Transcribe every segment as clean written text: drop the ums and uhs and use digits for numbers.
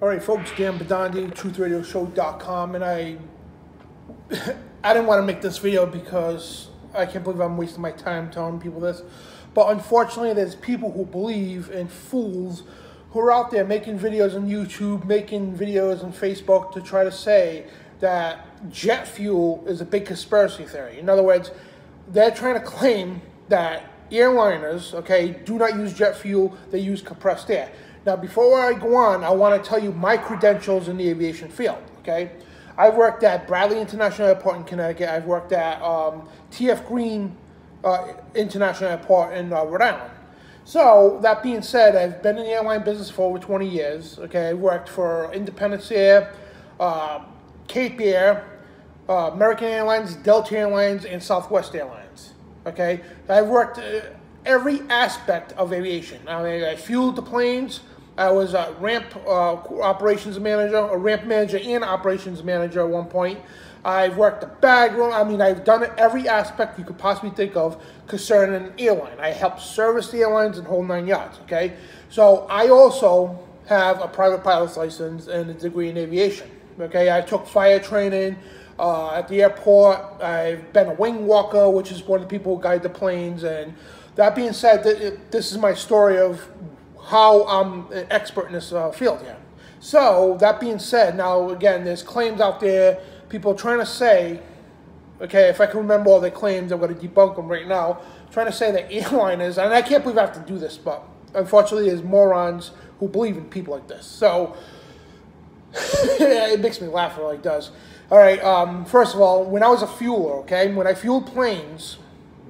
All right, folks, Dan Bidondi, TruthRadioShow.com, and I didn't want to make this video because I can't believe I'm wasting my time telling people this, but unfortunately there's people who believe in fools who are out there making videos on YouTube, making videos on Facebook to try to say that jet fuel is a big conspiracy theory. In other words, they're trying to claim that airliners, okay, do not use jet fuel, they use compressed air. Now, before I go on, I want to tell you my credentials in the aviation field, okay? I've worked at Bradley International Airport in Connecticut. I've worked at T.F. Green International Airport in Rhode Island. So, that being said, I've been in the airline business for over 20 years, okay? I worked for Independence Air, Cape Air, American Airlines, Delta Airlines, and Southwest Airlines, okay? I've worked every aspect of aviation. I mean, I fueled the planes. I was a ramp operations manager, a ramp manager and operations manager at one point. I've worked the bag room. I mean, I've done every aspect you could possibly think of concerning an airline. I helped service the airlines and whole 9 yards, okay? So I also have a private pilot's license and a degree in aviation, okay? I took fire training at the airport. I've been a wing walker, which is one of the people who guide the planes. And that being said, this is my story of how I'm an expert in this field here. So, that being said, now again, there's claims out there, people trying to say, okay, if I can remember all the claims, I'm going to debunk them right now, trying to say that airliners, and I can't believe I have to do this, but unfortunately there's morons who believe in people like this. So, it makes me laugh, it really does. All right, first of all, when I was a fueler, okay, when I fueled planes,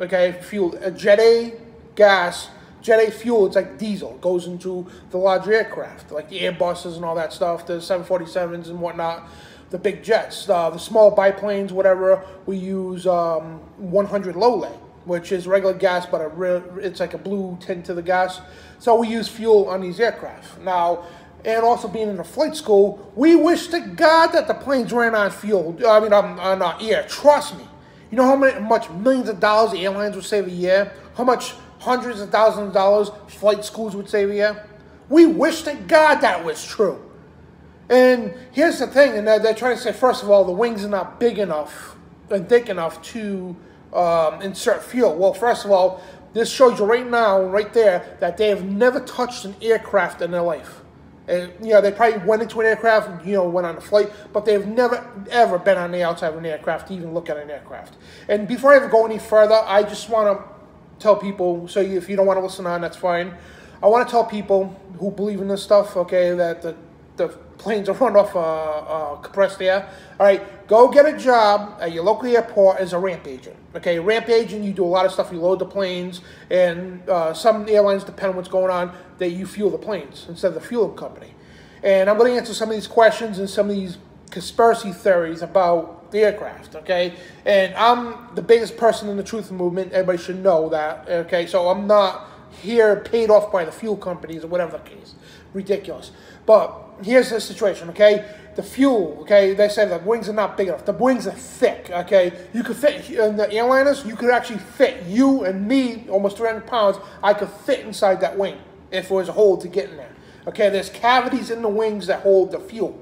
okay, fueled a Jet A gas, Jet A fuel, it's like diesel. It goes into the larger aircraft, like the Airbuses and all that stuff, the 747s and whatnot, the big jets. The small biplanes, whatever, we use 100 low-lay, which is regular gas, but it's like a blue tint to the gas. So we use fuel on these aircraft. Now, and also being in a flight school, we wish to God that the planes ran on fuel, I mean, on air. Trust me. You know how much millions of dollars the airlines would save a year? How much hundreds of thousands of dollars flight schools would save a year? We wish to God that was true. And here's the thing, and they're trying to say, first of all, the wings are not big enough and thick enough to insert fuel. Well, first of all, this shows you right now, right there, that they have never touched an aircraft in their life. And, you know, they probably went into an aircraft, you know, went on a flight, but they've never, ever been on the outside of an aircraft to even look at an aircraft. And before I even go any further, I just want to tell people, so if you don't want to listen on, that's fine. I want to tell people who believe in this stuff, okay, that the planes are run off compressed air. All right, go get a job at your local airport as a ramp agent. Okay, ramp agent, you do a lot of stuff. You load the planes, and some airlines, depending on what's going on, that you fuel the planes instead of the fueling company. And I'm going to answer some of these questions and some of these conspiracy theories about the aircraft, okay? And I'm the biggest person in the truth movement. Everybody should know that, okay? So I'm not here paid off by the fuel companies or whatever the case. Ridiculous. But here's the situation, okay? The fuel, okay, they say the wings are not big enough. The wings are thick, okay? You could fit, in the airliners, you could actually fit you and me, almost 300 pounds, I could fit inside that wing if there was a hole to get in there. Okay, there's cavities in the wings that hold the fuel.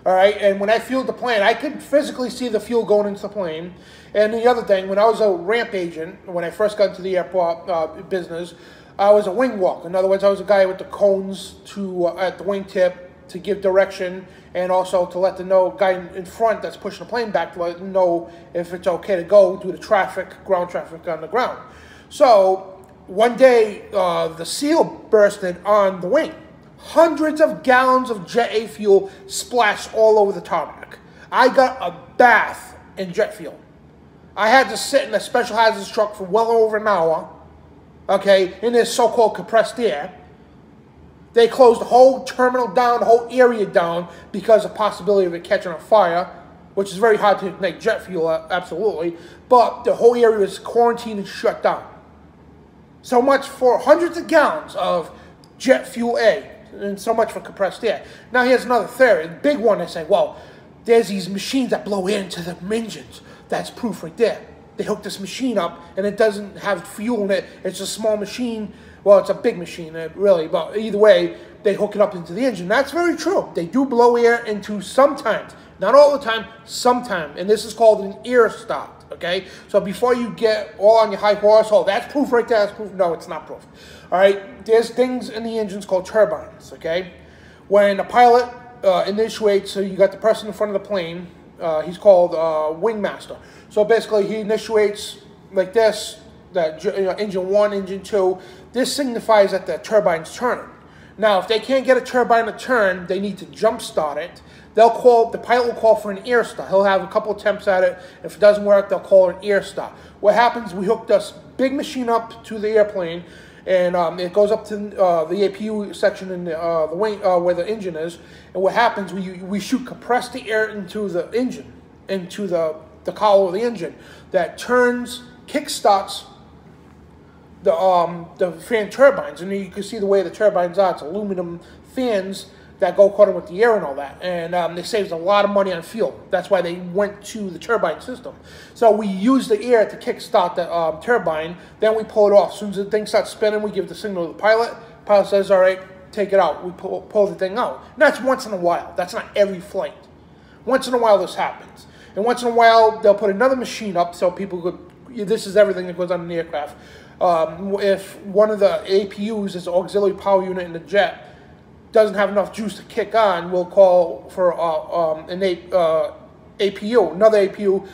All right, and when I fueled the plane, I could physically see the fuel going into the plane. And the other thing, when I was a ramp agent, when I first got into the airport business, I was a wing walk. In other words, I was a guy with the cones at the wingtip to give direction, and also to let the guy in front that's pushing the plane back to let them know if it's okay to go due to traffic, ground traffic on the ground. So one day, the seal bursted on the wing. Hundreds of gallons of Jet A fuel splashed all over the tarmac. I got a bath in jet fuel. I had to sit in a special hazards truck for well over an hour, okay, in this so-called compressed air. They closed the whole terminal down, the whole area down, because of the possibility of it catching on fire, which is very hard to ignite jet fuel, absolutely. But the whole area was quarantined and shut down. So much for hundreds of gallons of jet fuel A. And so much for compressed air. Now here's another theory, the big one. They say, well, there's these machines that blow air into the engines. That's proof right there. they hook this machine up and it doesn't have fuel in it. It's a small machine. Well, it's a big machine, really, but either way, they hook it up into the engine. That's very true. They do blow air into sometimes, not all the time, sometimes, and this is called an ear stop, okay? So before you get all on your high horse, oh, that's proof right there, that's proof. No, it's not proof. All right, there's things in the engines called turbines, okay? When a pilot initiates, so you got the person in front of the plane, he's called wingmaster. So basically, he initiates like this, that engine 1, engine 2. This signifies that the turbine's turning. Now, if they can't get a turbine to turn, they need to jump start it. The pilot will call for an ear stop. He'll have a couple attempts at it. If it doesn't work, they'll call an ear stop. What happens, we hooked this big machine up to the airplane, and it goes up to the APU section in the wing where the engine is. And what happens, we shoot compressed air into the engine, into the collar of the engine, that turns, kickstarts the fan turbines. And you can see the way the turbines are. It's aluminum fans that go according with the air and all that. And it saves a lot of money on fuel. That's why they went to the turbine system. So we use the air to kickstart the turbine. Then we pull it off. As soon as the thing starts spinning, we give the signal to the pilot. Pilot says, all right, take it out. We pull the thing out. And that's once in a while. That's not every flight. Once in a while this happens. And once in a while, they'll put another machine up so people could, this is everything that goes on in the aircraft. If one of the APUs is the auxiliary power unit in the jet, doesn't have enough juice to kick on, we'll call for an APU, another APU,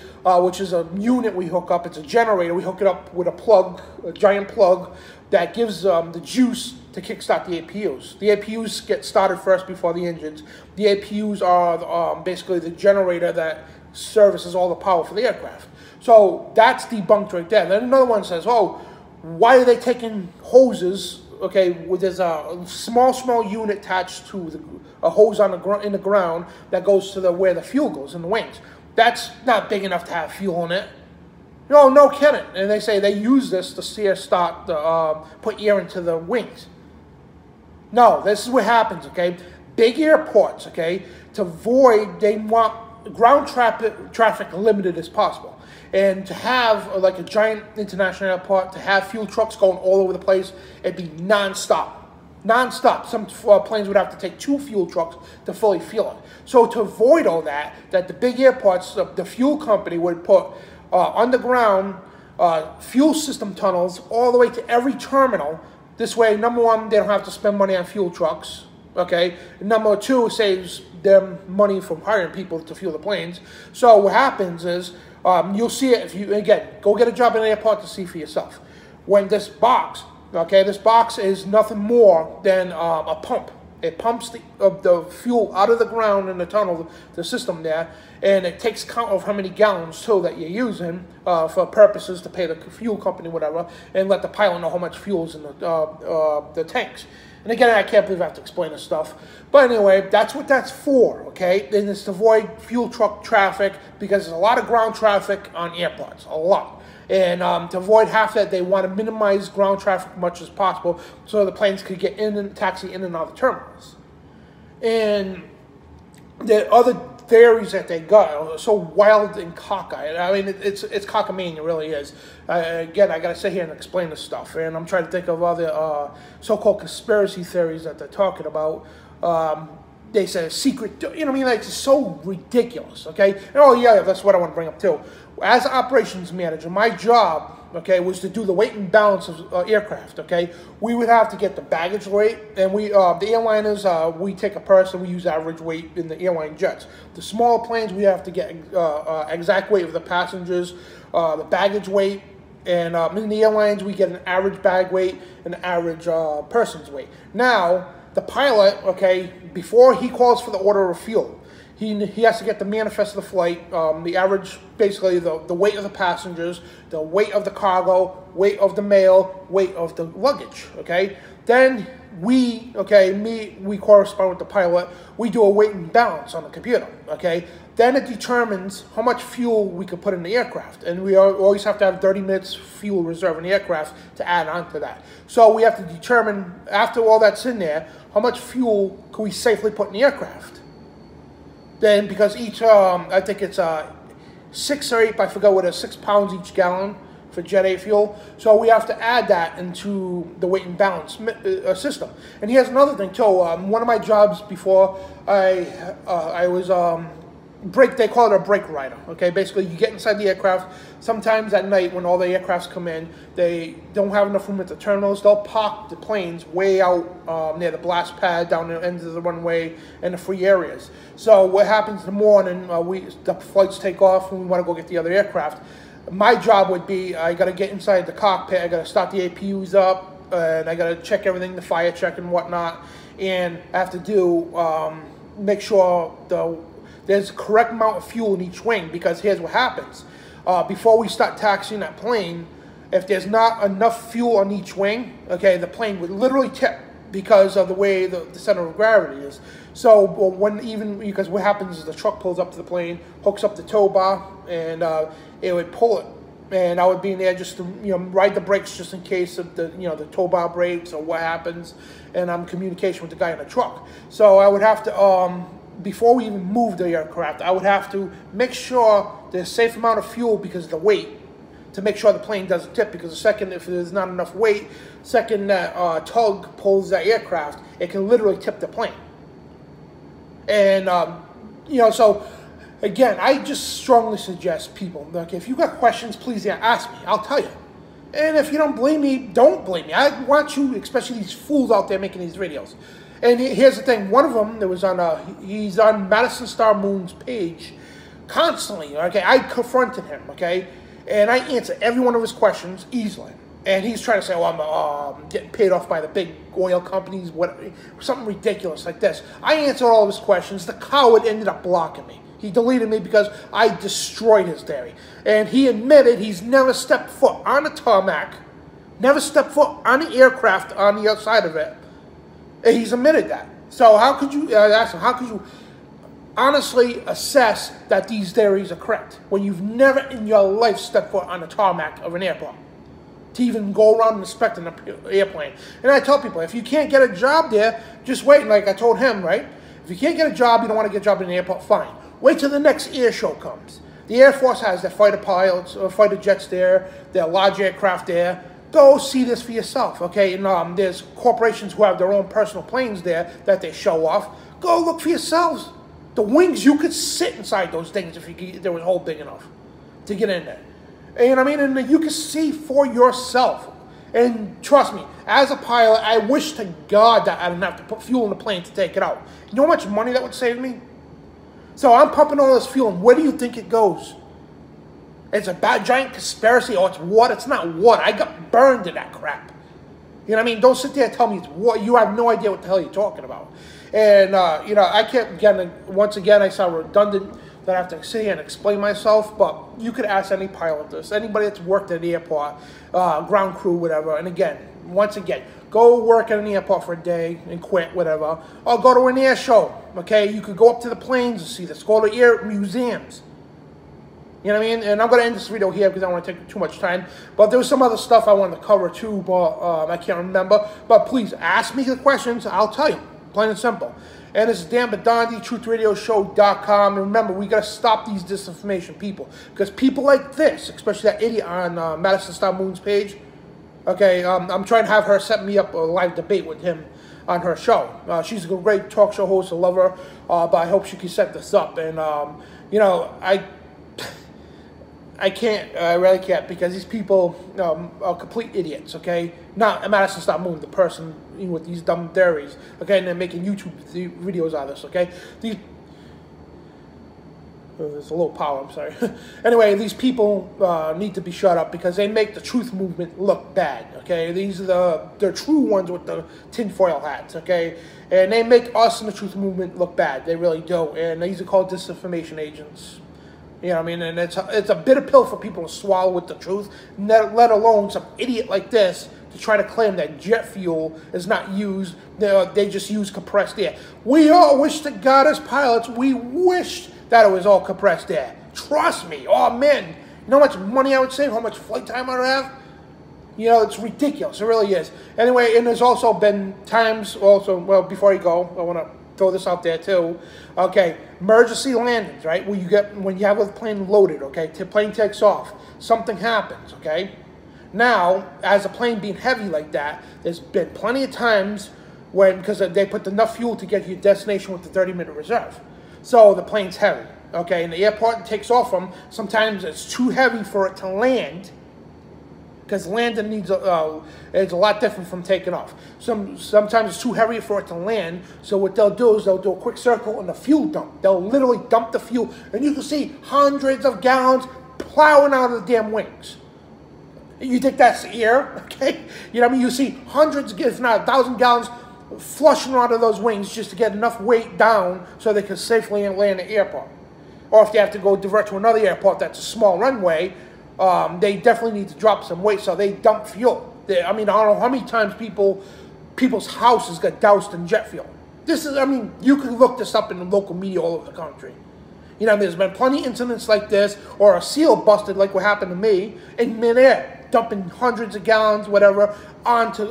which is a unit we hook up. It's a generator. We hook it up with a plug, a giant plug, that gives the juice to kickstart the APUs. The APUs get started first before the engines. The APUs are basically the generator that services all the power for the aircraft. So that's debunked right there. Then another one says, oh, why are they taking hoses? Okay, there's a small unit attached to a hose on in the ground that goes to where the fuel goes in the wings. That's not big enough to have fuel in it. No kidding. And they say they use this to put air into the wings. No, this is what happens, okay? Big airports, okay, to avoid, they want ground traffic limited as possible. And to have like a giant international airport, to have fuel trucks going all over the place, it'd be non-stop. Non-stop. Some planes would have to take 2 fuel trucks to fully fuel it. So to avoid all that the big airports, the fuel company would put underground fuel system tunnels all the way to every terminal. This way, number one, they don't have to spend money on fuel trucks. Okay. And number 2, it saves them money from hiring people to fuel the planes. So what happens is, you'll see it if you, again, go get a job in an airport to see for yourself. When this box, okay, this box is nothing more than a pump. It pumps the fuel out of the ground in the tunnel, the system there, and it takes count of how many gallons, too, that you're using for purposes to pay the fuel company, whatever, and let the pilot know how much fuel is in the tanks. And again, I can't believe I have to explain this stuff. But anyway, that's what that's for, okay? And it's to avoid fuel truck traffic, because there's a lot of ground traffic on airports, a lot. And to avoid half that, they want to minimize ground traffic as much as possible so the planes could get in and taxi in and out of the terminals. And the other theories that they got are so wild and cockeyed. I mean, it's cockamania, it really is. Again, I got to sit here and explain this stuff. And I'm trying to think of other so-called conspiracy theories that they're talking about. They say a secret, you know what I mean? Like, it's so ridiculous, okay? And oh, yeah, that's what I want to bring up, too. As an operations manager, my job, okay, was to do the weight and balance of aircraft, okay? We would have to get the baggage weight, and the airliners, we take a person, we use average weight in the airline jets. The smaller planes, we have to get exact weight of the passengers, the baggage weight, and in the airlines, we get an average bag weight and an average person's weight. Now, the pilot, okay, before he calls for the order of fuel, he has to get the manifest of the flight, the average, basically the weight of the passengers, the weight of the cargo, weight of the mail, weight of the luggage, okay? Then we correspond with the pilot. We do a weight and balance on the computer, okay? Then it determines how much fuel we could put in the aircraft. And we always have to have 30 minutes fuel reserve in the aircraft to add on to that. So we have to determine, after all that's in there, how much fuel can we safely put in the aircraft. Then, because each, I think it's 6 or 8, I forgot what it is, 6 pounds each gallon for Jet A fuel. So we have to add that into the weight and balance system. And here's another thing too. One of my jobs before, I was they call it a brake rider. Okay, basically you get inside the aircraft. Sometimes at night when all the aircrafts come in, they don't have enough room at the terminals. They'll park the planes way out near the blast pad, down the ends of the runway and the free areas. So what happens in the morning, the flights take off and we want to go get the other aircraft. My job would be, I got to get inside the cockpit, I got to start the APUs up, and I got to check everything, the fire check and whatnot, and I have to do, make sure there's the correct amount of fuel in each wing, because here's what happens. Before we start taxiing that plane, if there's not enough fuel on each wing, okay, the plane would literally tip because of the way the center of gravity is. So because what happens is the truck pulls up to the plane, hooks up the tow bar, and it would pull it. And I would be in there just to ride the brakes just in case of the the tow bar breaks or what happens. And I'm in communication with the guy in the truck. So I would have to before we even move the aircraft, I would have to make sure there's a safe amount of fuel because of the weight, to make sure the plane doesn't tip, because the second, if there's not enough weight, second that tug pulls that aircraft, it can literally tip the plane. And, so, again, I just strongly suggest people, like, if you got questions, please ask me. I'll tell you. And if you don't blame me, don't blame me. I want you, especially these fools out there making these videos. And here's the thing. One of them, that was he's on Madison Star Moon's page constantly, okay? I confronted him, okay? And I answer every one of his questions easily. And he's trying to say, oh, I'm getting paid off by the big oil companies, something ridiculous like this. I answered all of his questions. The coward ended up blocking me. He deleted me because I destroyed his theory. And he admitted he's never stepped foot on a tarmac, never stepped foot on an aircraft on the outside of it. And he's admitted that. So how could you, ask him, how could you honestly assess that these theories are correct when you've never in your life stepped foot on a tarmac of an airport to even go around inspecting an airplane? And I tell people, if you can't get a job there, just wait. Like I told him, right? If you can't get a job, you don't want to get a job in an airport, fine. Wait till the next air show comes. The Air Force has their fighter pilots, or fighter jets there, their large aircraft there. Go see this for yourself, okay? And there's corporations who have their own personal planes there that they show off. Go look for yourselves. The wings, you could sit inside those things if there was a hole big enough to get in there. And I mean, and you can see for yourself. And trust me, as a pilot, I wish to God that I didn't have to put fuel in the plane to take it out. You know how much money that would save me? So I'm pumping all this fuel, and where do you think it goes? It's a bad giant conspiracy. Oh, it's water. It's not water. I got burned in that crap. You know what I mean? Don't sit there and tell me it's water. You have no idea what the hell you're talking about. And, I kept getting, once again, I sound redundant that I have to sit here and explain myself, but you could ask any pilot this, anybody that's worked at the airport, ground crew, whatever. And again, once again, go work at an airport for a day and quit, whatever. Or go to an air show, okay? You could go up to the planes and see this. Go to air museums. You know what I mean? And I'm going to end this video here because I don't want to take too much time. But there was some other stuff I wanted to cover too, but I can't remember. But please, ask me the questions. I'll tell you. Plain and simple. And this is Dan Bidondi, TruthRadioShow.com. And remember, we got to stop these disinformation people. Because people like this, especially that idiot on Madison Star Moon's page, okay, I'm trying to have her set me up a live debate with him on her show. She's a great talk show host. I love her. But I hope she can set this up. And, I can't, I really can't, because these people are complete idiots, okay? Not Madison Star Moon, the person with these dumb theories, okay? And they're making YouTube videos out of this, okay? There's a little power, I'm sorry. Anyway, these people need to be shut up because they make the truth movement look bad, okay? These are the true ones with the tinfoil hats, okay? And they make us in the truth movement look bad. They really do. And these are called disinformation agents. You know what I mean? And it's a bitter pill for people to swallow with the truth, let alone some idiot like this to try to claim that jet fuel is not used. They just use compressed air. We all wish to God as pilots, we wish that it was all compressed air. Trust me. Oh, man. You know how much money I would save? How much flight time I would have? You know, it's ridiculous. It really is. Anyway, and there's also been times also, well, before you go, I want to throw this out there too. Okay, emergency landings, right? Where you get when you have a plane loaded. Okay, the plane takes off, something happens. Okay, now as a plane being heavy like that, there's been plenty of times when because they put enough fuel to get to your destination with the 30-minute reserve, so the plane's heavy. Okay, and the airport it takes off from, sometimes it's too heavy for it to land, because landing needs it's a lot different from taking off. Sometimes it's too heavy for it to land, so what they'll do is they'll do a quick circle and the fuel dump. They'll literally dump the fuel, and you can see hundreds of gallons plowing out of the damn wings. You think that's air? Okay, you know what I mean? You see hundreds, if not 1,000 gallons flushing out of those wings just to get enough weight down so they can safely land at the airport. Or if they have to go direct to another airport that's a small runway, they definitely need to drop some weight, so they dump fuel. I mean, I don't know how many times people's houses got doused in jet fuel. This is, I mean, you can look this up in the local media all over the country. You know, there's been plenty of incidents like this, or a seal busted like what happened to me in midair, dumping hundreds of gallons, whatever, onto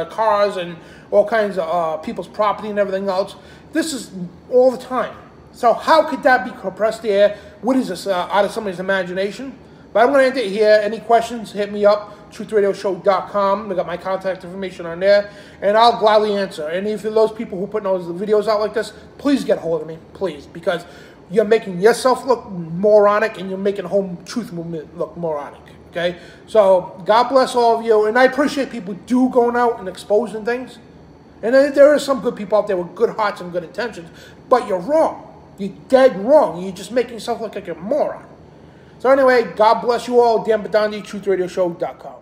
cars and all kinds of people's property and everything else. This is all the time. So how could that be compressed air? What is this, out of somebody's imagination? But I'm going to end it here. Any questions, hit me up, truthradioshow.com. I got my contact information on there, and I'll gladly answer. And if you're those people who put those videos out like this, please get a hold of me, please, because you're making yourself look moronic, and you're making the whole truth movement look moronic, okay? So God bless all of you, and I appreciate people going out and exposing things. And there are some good people out there with good hearts and good intentions, but you're wrong. You're dead wrong. You're just making yourself look like a moron. So anyway, God bless you all. Dan Bidondi, truthradioshow.com.